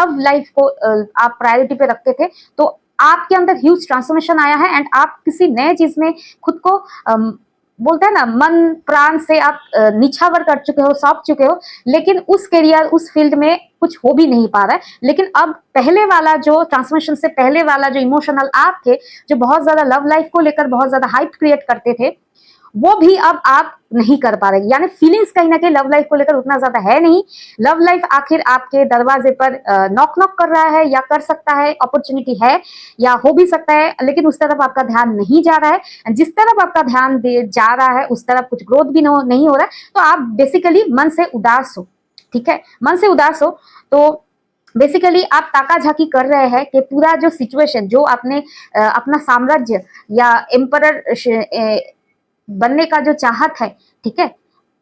Love life को आप priority पे रखते थे, तो आपके अंदर ह्यूज ट्रांसफॉर्मेशन आया है एंड आप किसी नए चीज में खुद को बोलते हैं ना, मन प्राण से आप निछावर कर चुके हो, सौंप चुके हो, लेकिन उस करियर, उस फील्ड में कुछ हो भी नहीं पा रहा है। लेकिन अब पहले वाला जो ट्रांसफॉर्मेशन से पहले वाला जो इमोशनल आप थे, जो बहुत ज्यादा लव लाइफ को लेकर बहुत ज्यादा हाइप क्रिएट करते थे, वो भी अब आप नहीं कर पा रहे। यानी फीलिंग्स कहीं ना कहीं लव लाइफ को लेकर उतना ज्यादा है नहीं। लव लाइफ आखिर आपके दरवाजे पर नॉक नॉक कर रहा है, या कर सकता है, अपॉर्चुनिटी है या हो भी सकता है, लेकिन उस तरफ आपका ध्यान नहीं जा रहा है। जिस तरफ आपका ध्यान जा रहा है उस तरफ कुछ ग्रोथ भी नहीं हो रहा है, तो आप बेसिकली मन से उदास हो। ठीक है, मन से उदास हो तो बेसिकली आप ताका झाकी कर रहे हैं कि पूरा जो सिचुएशन, जो आपने अपना साम्राज्य या एम्परर बनने का जो चाहत है, ठीक है,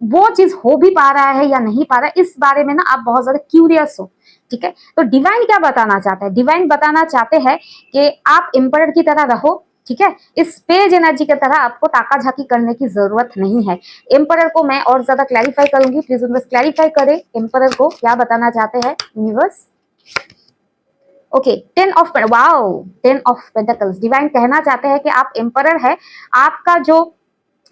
वो चीज हो भी पा रहा है या नहीं पा रहा है, इस बारे में ना आप बहुत ज्यादा क्यूरियस हो। ठीक है, तो डिवाइन क्या बताना चाहता है? डिवाइन बताना चाहते हैं कि आप एम्परर की तरह रहो। ठीक है, इस पेज एनर्जी की तरह आपको ताका झाकी करने की जरूरत नहीं है। एम्परर को मैं और ज्यादा क्लैरिफाई करूंगी, प्लीज यूनिवर्स क्लैरिफाई करे एम्परर को क्या बताना चाहते हैं universe. Okay, 10 of pentacles divine कहना चाहते हैं कि आप एम्परर है, आपका जो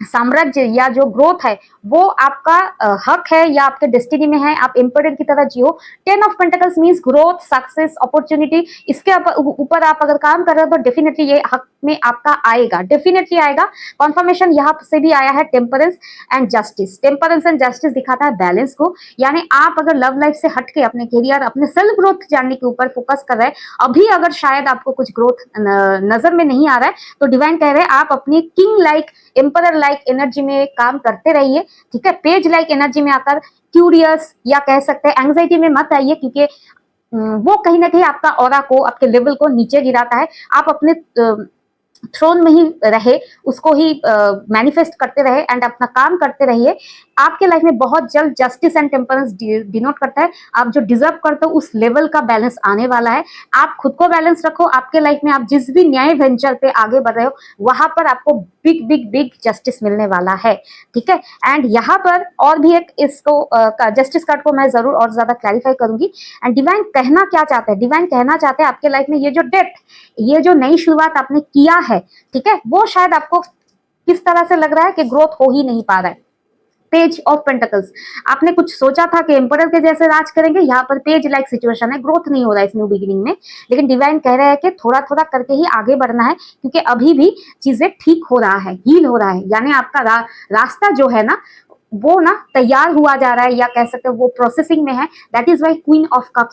साम्राज्य या जो ग्रोथ है वो आपका हक है या आपके डेस्टिनी में है, आप एम्परर की तरह जियो। 10 of pentacles means growth, success, opportunity. इसके ऊपर आप अगर काम कर रहे हो तो डेफिनेटली ये हक में आपका आएगा, डेफिनेटली आएगा। कॉन्फर्मेशन यहाँ से भी आया है temperance and justice. Temperance and justice दिखाता है बैलेंस को, यानी आप अगर लव लाइफ से हटके अपने करियर, अपने सेल्फ ग्रोथ जानने के ऊपर फोकस कर रहे हैं, अभी अगर शायद आपको कुछ ग्रोथ नजर में नहीं आ रहा है, तो डिवाइन कह रहे हैं आप अपनी king like, emperor like energy में काम करते रहिए। ठीक है, पेज लाइक एनर्जी में आकर क्यूरियस या कह सकते हैं एंग्जाइटी में मत आइए, क्योंकि वो कहीं ना कहीं आपका ऑरा को, आपके लेवल को नीचे गिराता है। आप अपने थ्रोन में ही रहे, उसको ही मैनिफेस्ट करते रहे एंड अपना काम करते रहिए। आपके लाइफ में बहुत जल्द जस्टिस एंड टेम्परेंस डिनोट करता है, आप जो डिजर्व करते हो उस लेवल का बैलेंस आने वाला है। आप खुद को बैलेंस रखो, आपके लाइफ में आप जिस भी न्याय वेंचर पे आगे बढ़ रहे हो वहां पर आपको बिग बिग बिग जस्टिस मिलने वाला है। ठीक है, एंड यहाँ पर और भी एक इसको जस्टिस कार्ड को मैं जरूर और ज्यादा क्लैरिफाई करूंगी। एंड डिवाइन कहना क्या चाहते हैं? डिवाइन कहना चाहते हैं आपके लाइफ में ये जो डेथ, ये जो नई शुरुआत आपने किया है, ठीक है, वो शायद आपको किस तरह से लग रहा है कि ग्रोथ हो ही नहीं पा रहा है। पेज ऑफ पेंटिकल्स, आपने कुछ सोचा था कि एम्परर के जैसे राज करेंगे, यहाँ पर पेज लाइक सिचुएशन है, ग्रोथ नहीं हो रहा है इस न्यू बिगिनिंग में। लेकिन डिवाइन कह रहे हैं कि थोड़ा थोड़ा करके ही आगे बढ़ना है, क्योंकि अभी भी चीजें ठीक हो रहा है, हील हो रहा है, यानी आपका रास्ता जो है ना वो ना तैयार हुआ जा रहा है, या कह सकते हैं वो प्रोसेसिंग में है। That is why queen of cups